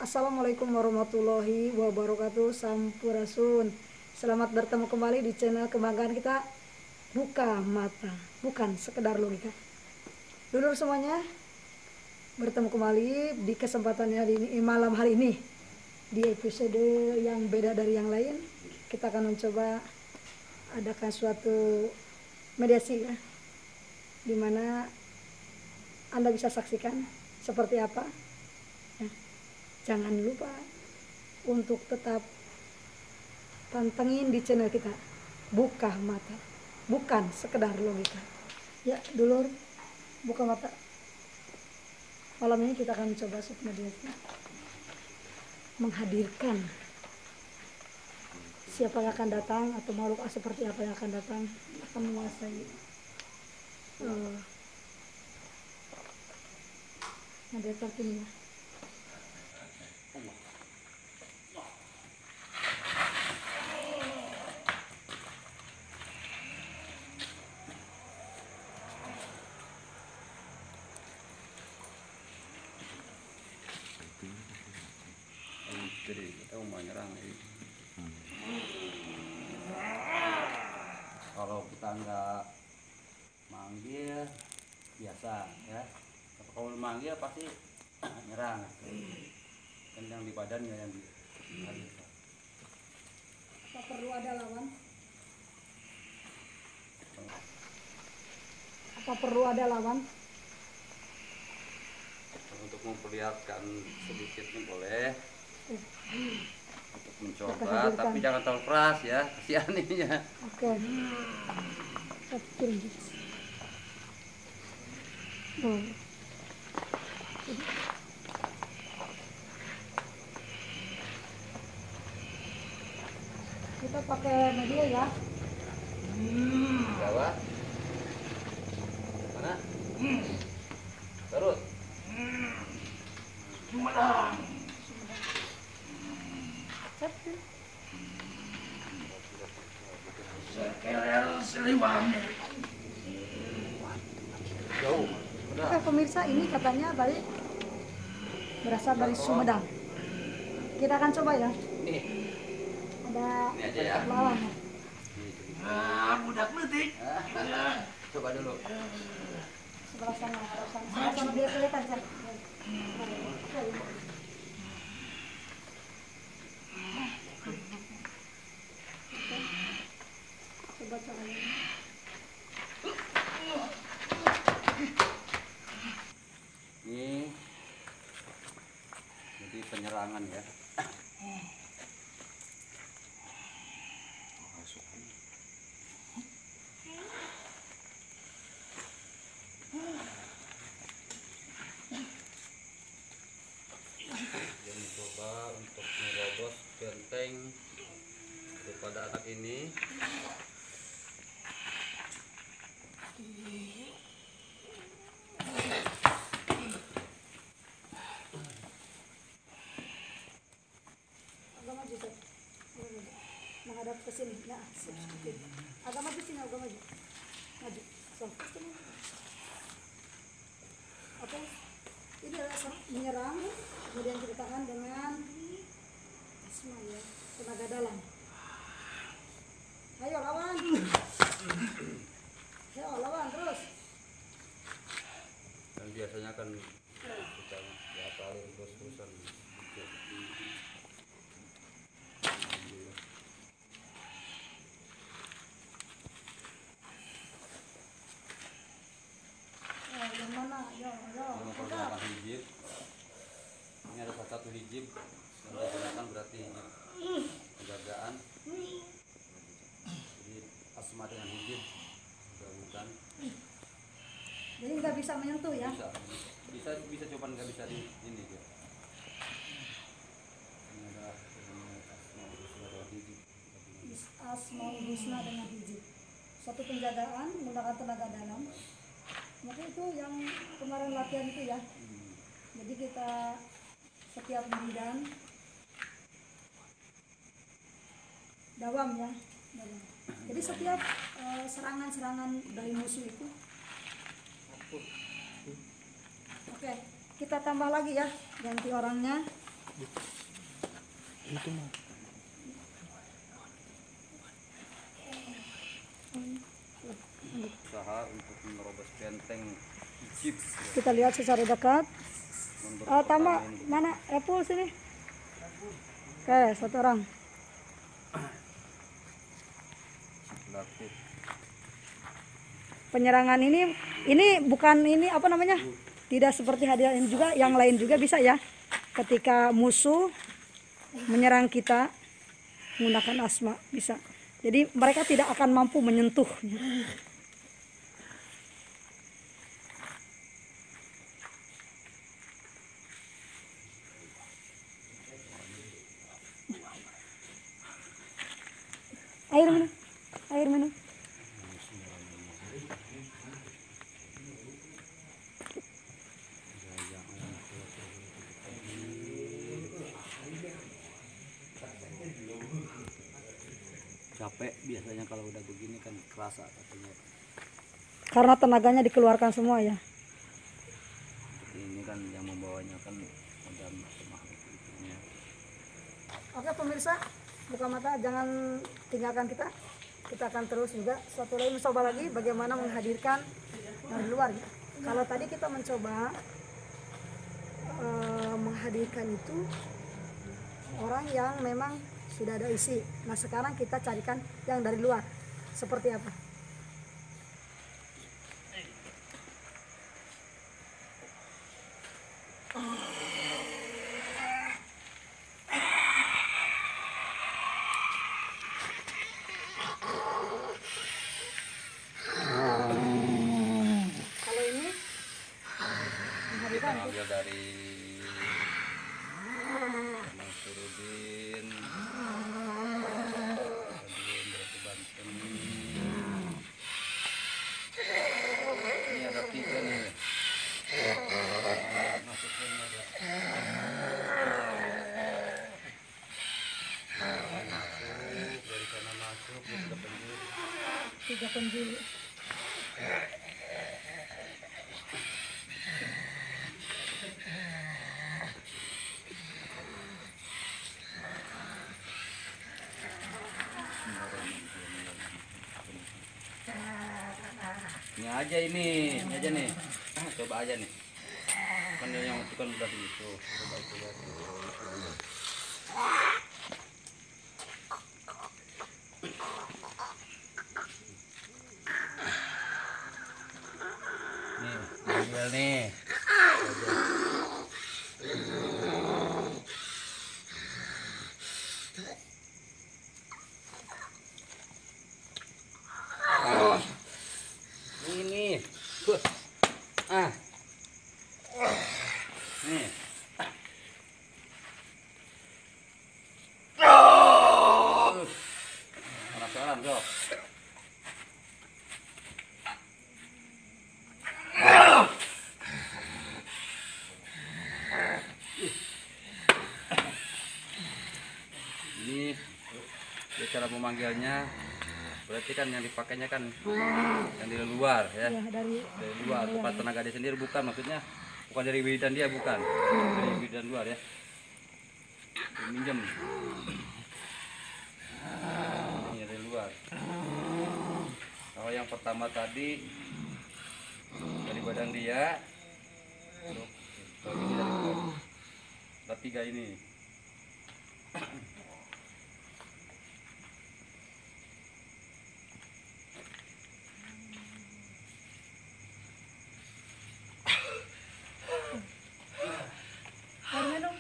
Assalamualaikum warahmatullahi wabarakatuh. Sampurasun. Selamat bertemu kembali di channel kebanggaan kita, Buka Mata, bukan sekedar logika. Dulur semuanya, bertemu kembali di kesempatan malam hari ini di episode yang beda dari yang lain. Kita akan mencoba adakan suatu mediasi ya, dimana Anda bisa saksikan seperti apa. Jangan lupa untuk tetap pantengin di channel kita, Buka Mata, bukan sekedar logika. Ya, dulur, buka mata. Malam ini kita akan mencoba mediasi, menghadirkan siapa yang akan datang atau makhluk seperti apa yang akan datang, akan menguasai media terkini ya. Jadi kita mau nyerang ini. Kalau kita nggak manggil biasa ya, kalau manggil pasti nyerang. Kan yang di badannya yang dihadirkan. Apa perlu ada lawan? Apa perlu ada lawan? Untuk memperlihatkan sedikit nih boleh. Untuk mencoba, tapi jangan terlalu keras ya, kasihan ininya. Oke. Kita pakai media ya. Jawa. Mana? Terus. Sumedang. Sekeler Siliwangi. Jauh. Oke pemirsa, ini katanya tadi berasal dari Sumedang. Kita akan coba ya. Nih. Ada Ini aja ya. lawan. Nah, budak letik. Coba dulu. Sebelah sana, sebelah sana biar kelihatan kan. Coba caranya. Ini jadi penyerangan ya. Dia mencoba untuk merobos benteng daripada anak ini. Agak maju Seth. Menghadap ke sini. Nah, sedikit. Agak maju sini, agak maju. Maju. So, sini. Oke. Ini adalah menyerang, kemudian cuci tangan dengan asma ya, tenaga dalam. Ayo lawan. Ayo lawan terus. Dan biasanya kan kita diapalin terus-terusan gitu. Yang mana? Yo. Ini mempergunakan hijib. Ini ada satu hijib yang digunakan berarti hijib penjagaan. Jadi asma dengan hijib bukan. Jadi nggak bisa menyentuh ya? Bisa coba nggak bisa di ini ya. Ini ada Asmaul Husna dengan hijib. Satu penjagaan menggunakan tenaga dalam. Maka itu yang kemarin latihan itu ya. Jadi kita setiap bidan dawam ya. Dawam. Jadi setiap serangan-serangan dari musuh itu. Oke, kita tambah lagi ya, ganti orangnya. Itu mah. Usaha untuk menerobos benteng Egypt. Kita lihat secara dekat. Menurut Tambah pertama ini. mana Apple sini? Oke, satu orang. Relatif. Penyerangan ini bukan ini apa namanya? Tidak seperti hadiah ini juga, yang lain juga bisa ya. Ketika musuh menyerang kita menggunakan asma bisa. Jadi mereka tidak akan mampu menyentuhnya. Air minum, air minum. Capek biasanya kalau udah begini kan kerasa katanya. Karena tenaganya dikeluarkan semua ya. Ini kan yang membawanya kan ada makhluk itunya. Oke pemirsa, buka mata, jangan tinggalkan kita. Kita akan terus juga satu lagi mencoba lagi bagaimana menghadirkan dari luar ya. Kalau tadi kita mencoba menghadirkan itu orang yang memang sudah ada isi. Nah sekarang kita carikan yang dari luar. Seperti apa? Kalau ini Kita ngambil dari Mansurudin, dari Banten. Ini ada 3 nih. Masuknya ada. Masuk, dari sana masuk, ke penjuru. 3 penjuru. Ini aja nih. Coba aja nih. Kan yang itu kan udah gitu. Coba itu lihat. Nih, ambil nih. Ini. Nih. Penasaran, Sok? Ini cara memanggilnya. Berarti kan yang dipakainya kan yang dari luar ya. Ya, dari luar, tempat tenaga dia sendiri bukan, maksudnya bukan dari bidan dia, bukan dari bidan luar ya, minjem ini dari luar. Kalau yang pertama tadi dari badan dia, kalau ini dari luar, ada 3 ini. air minum.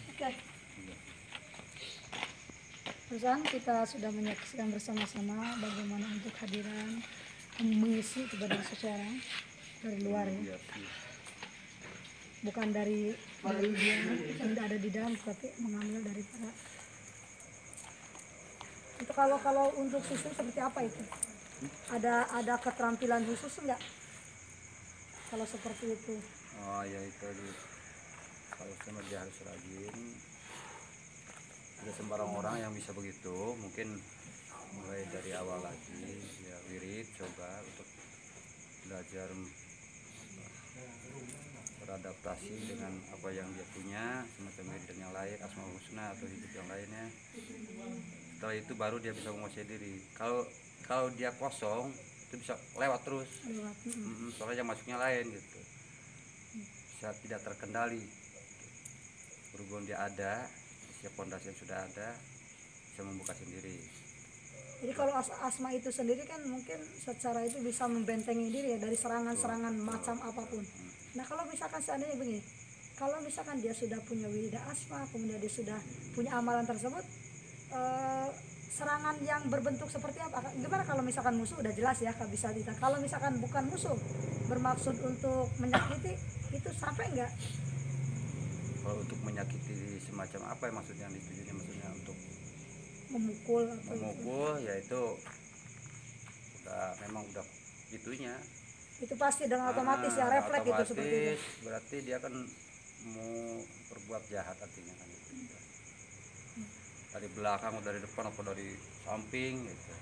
Oke. Perusahaan kita sudah menyaksikan bersama-sama bagaimana untuk hadiran mengisi kepada seseorang dari luar ya. Bukan dari dia yang ada di dalam, tapi mengambil dari para. Itu kalau untuk sistem seperti apa itu? Ada keterampilan khusus enggak? Kalau seperti itu. Oh ya itu kalau sama dia harus rajin, Ada sembarang orang yang bisa begitu, mungkin mulai dari awal lagi ya wirid coba untuk belajar beradaptasi dengan apa yang dia punya semacam wirid dan yang lain, asmaul husna atau hidup yang lainnya. Setelah itu baru dia bisa menguasai diri. Kalau dia kosong itu bisa lewat terus. Soalnya yang masuknya lain gitu, bisa tidak terkendali. Berhubung dia ada, siap pondasi yang sudah ada, bisa membuka sendiri. Jadi kalau asma itu sendiri kan mungkin secara itu bisa membentengi diri ya dari serangan-serangan macam apapun. Nah kalau misalkan seandainya begini, kalau misalkan dia sudah punya wirida asma, kemudian dia sudah punya amalan tersebut, serangan yang berbentuk seperti apa? Gimana kalau misalkan musuh udah jelas ya bisa kita. Kalau misalkan bukan musuh bermaksud untuk menyakiti, itu sampai enggak? Kalau untuk menyakiti semacam apa ya maksudnya, ditujunya maksudnya untuk Memukul atau memukul, yaitu memang udah itunya. itu pasti dengan otomatis ya refleks itu seperti itu. Berarti dia kan mau berbuat jahat artinya kan itu. Dari belakang atau dari depan atau dari samping gitu.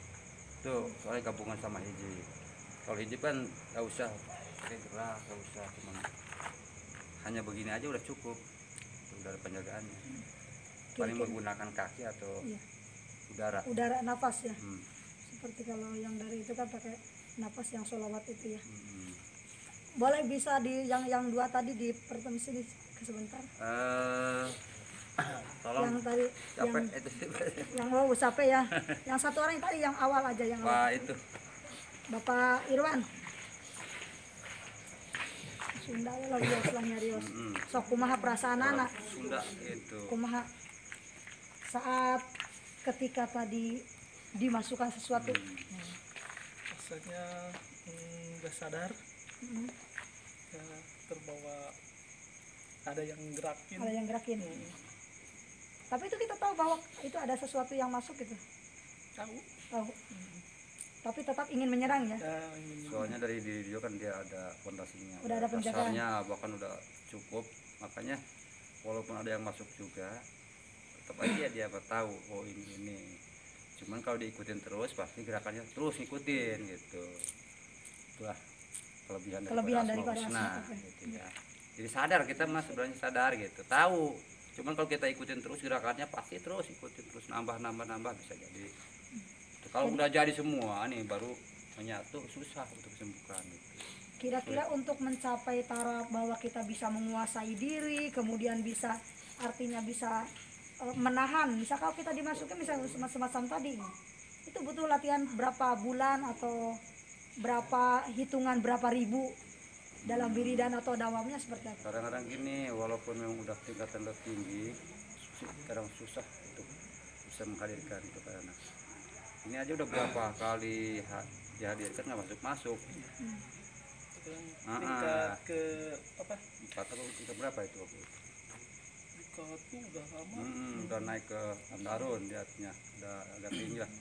Itu soalnya gabungan sama hijib. Kalau hijib kan gak usah pakai gerak, gak usah, cuman hanya begini aja udah cukup. Udah ada penjagaannya. Paling menggunakan kaki atau udara nafas ya. Seperti kalau yang dari itu kan pakai nafas yang sholawat itu ya. Boleh bisa di yang dua tadi di pertemuan sini sebentar. Tolong yang tadi capek yang, itu sih. Yang wow capek ya. Yang satu orang tadi yang awal aja yang Wah, awal. itu Bapak Irwan. Sunda lah Rios lah nyarios. Sok kumaha perasaan anak. Sunda itu. Kumaha saat ketika tadi dimasukkan sesuatu. Rasanya nggak sadar, ya, terbawa ada yang gerakin. Ada yang gerakin. Tapi itu kita tahu bahwa itu ada sesuatu yang masuk gitu. Tahu. Tapi tetap ingin menyerang ya. Soalnya dari diri dia kan dia ada fondasinya. Udah ada penjagaan. Dasarnya bahkan udah cukup. Makanya walaupun ada yang masuk juga, tetap aja dia tahu oh ini. Cuman kalau diikutin terus pasti gerakannya terus ngikutin gitu. Itulah kelebihan daripada asma gitu ya. Jadi sadar kita mas sebenarnya sadar gitu, tahu. Cuman kalau kita ikutin terus gerakannya pasti terus ikutin terus nambah bisa jadi. Kalau udah jadi semua nih baru menyatu susah untuk disembuhkan gitu. Kira-kira untuk mencapai taraf bahwa kita bisa menguasai diri, kemudian bisa artinya bisa menahan. Misal kalau kita dimasukin misalnya semacam tadi, itu butuh latihan berapa bulan atau berapa hitungan berapa ribu dalam wiridan atau dawamnya seperti apa? Kadang-kadang gini, walaupun memang udah tingkatan lebih tinggi, kadang susah untuk bisa menghadirkan itu karena ini aja udah berapa kali dihadirkan nggak masuk. Tingkat ke apa? 4 atau tingkat berapa itu waktu itu? Tingkat tuh udah lama. Udah naik ke Antarun diatnya, udah agak tinggi lah.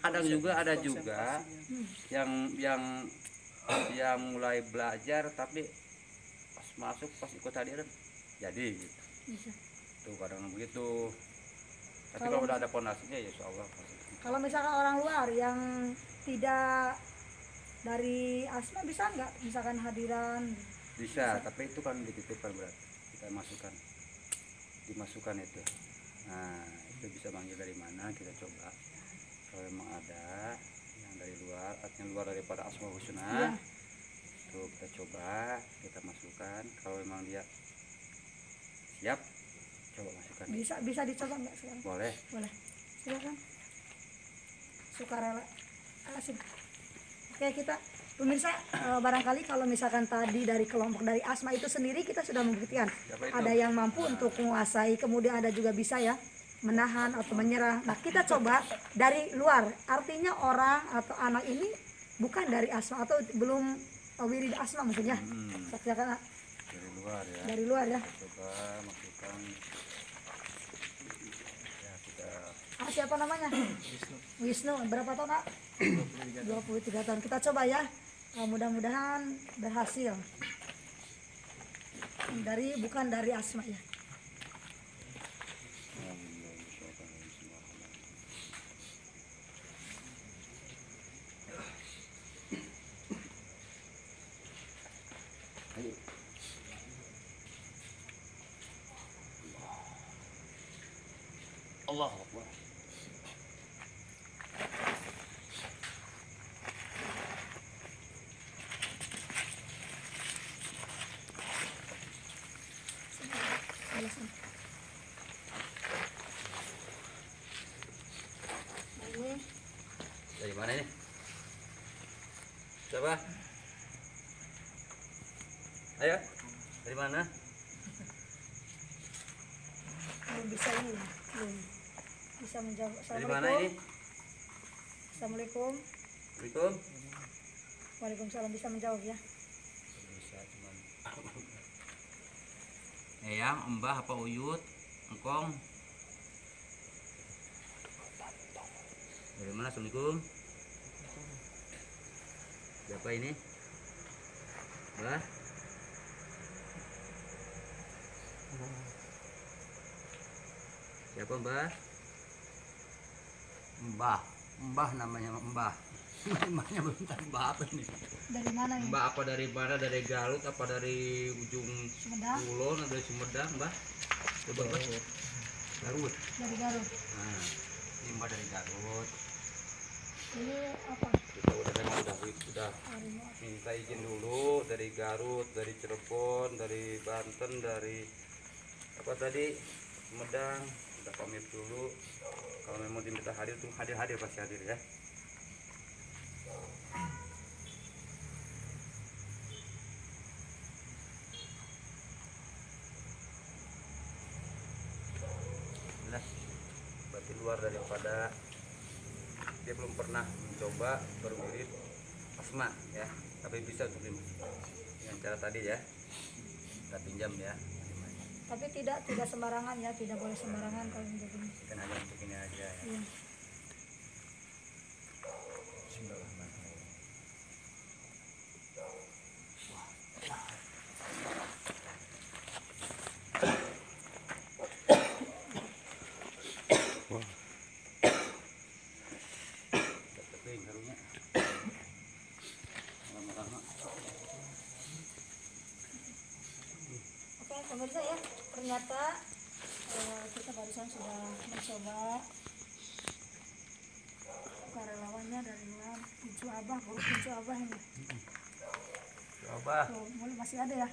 Kadang juga ada juga yang mulai belajar tapi pas masuk pas ikut hadiran jadi gitu. Bisa. Tuh kadang begitu. Tapi kalau udah ada fondasinya ya insyaallah. Kalau misalkan orang luar yang tidak dari asma bisa nggak misalkan hadiran? Bisa, tapi itu kan dititipkan berarti kita dimasukkan itu. Nah itu bisa manggil dari mana kita coba. Kalau memang ada yang dari luar, artinya luar daripada asmaul husna, itu kita coba kita masukkan. Kalau memang dia siap, coba masukkan. Bisa dicoba nggak sekarang? Boleh. Silakan. Sukarela. Asik. Oke kita pemirsa barangkali kalau misalkan tadi dari kelompok dari asma itu sendiri kita sudah membuktikan ada yang mampu untuk menguasai, kemudian ada juga bisa ya menahan atau menyerah. Nah kita coba dari luar, artinya orang atau anak ini bukan dari asma atau belum wirid asma maksudnya. Saksikan dari luar ya. Coba masukkan. Ya kita. Siapa namanya? Wisnu. Berapa tahun Kak? 23 tahun. Kita coba ya. Mudah-mudahan berhasil. Bukan dari asma ya. Allah Akbar. Jelasin. Nah, ini Dari mana ini? Coba. Ayo. Dari mana? belum bisa ini ya, belum bisa menjawab. Dari mana ini? Assalamualaikum. Assalamualaikum. Waalaikumsalam, bisa menjawab ya. Bisa cuman. Eyang, Mbah apa Uyut? Engkong. Dari mana? Assalamualaikum. Siapa ini? Mbah? Siapa Mbah? Mbah namanya Mbah. Mbahnya belum tahu Mbah apa ini. Dari mana ini? Mbah apa dari mana? Dari Garut apa dari ujung Sumedang. Kulon atau dari Sumedang Mbah? Coba Mbah. Garut. Dari Garut. Nah, ini Mbah dari Garut. Ini apa? Kita udah Harimau. minta izin dulu dari Garut, dari Cirebon, dari Banten, dari apa tadi Sumedang. Udah pamit dulu. Kalau memang diminta hadir tuh hadir pasti hadir ya. Nah, berarti luar daripada dia belum pernah mencoba baru mirip asma ya, tapi bisa untuk dengan cara tadi ya kita pinjam ya. Tapi tidak sembarangan ya, tidak boleh sembarangan kalau untuk ini. Kan hanya untuk ini aja ya. Iya. Tapi harunya lama-lama. Oke, pemirsa ya, ternyata kita barusan sudah mencoba relawannya dari luar pincu abah, baru pincu abah ini. Coba. Tuh, mulai masih ada ya,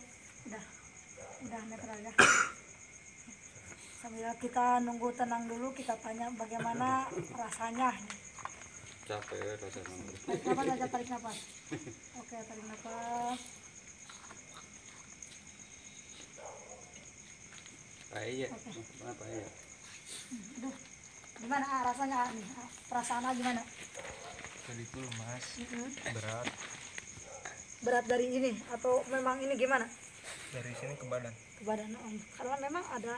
udah netral ya. Sambil kita nunggu tenang dulu, kita tanya bagaimana rasanya. Capek rasanya. Tarik nafas aja, tarik nafas. Oke, tarik nafas. Iya. Oke. Apa ya? Aduh, gimana rasanya nih? Perasaan gimana? Tadi itu lemas, Mm-mm. berat Berat dari ini atau memang ini gimana? dari sini ke badan. Ke badan om. Karena memang ada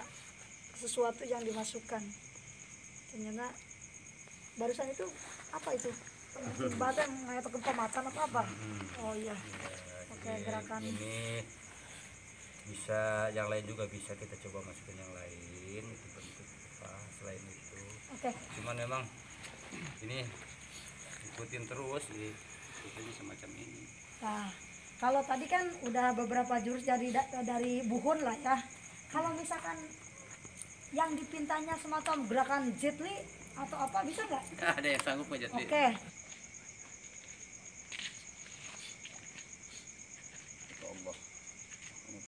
sesuatu yang dimasukkan. Ternyata barusan itu apa itu? Badan kayak pematan atau apa? Oh iya. Oke, gerakan. Ini bisa yang lain juga bisa kita coba masukin yang lain itu bentuk apa selain itu. Oke. Cuman memang ini ikutin terus ikutin semacam ini. Nah, kalau tadi kan udah beberapa jurus dari buhun lah ya. Kalau misalkan yang dipintanya semacam gerakan Jet Li atau apa bisa nggak? Ada yang sanggup nggak Jet Li? Oke.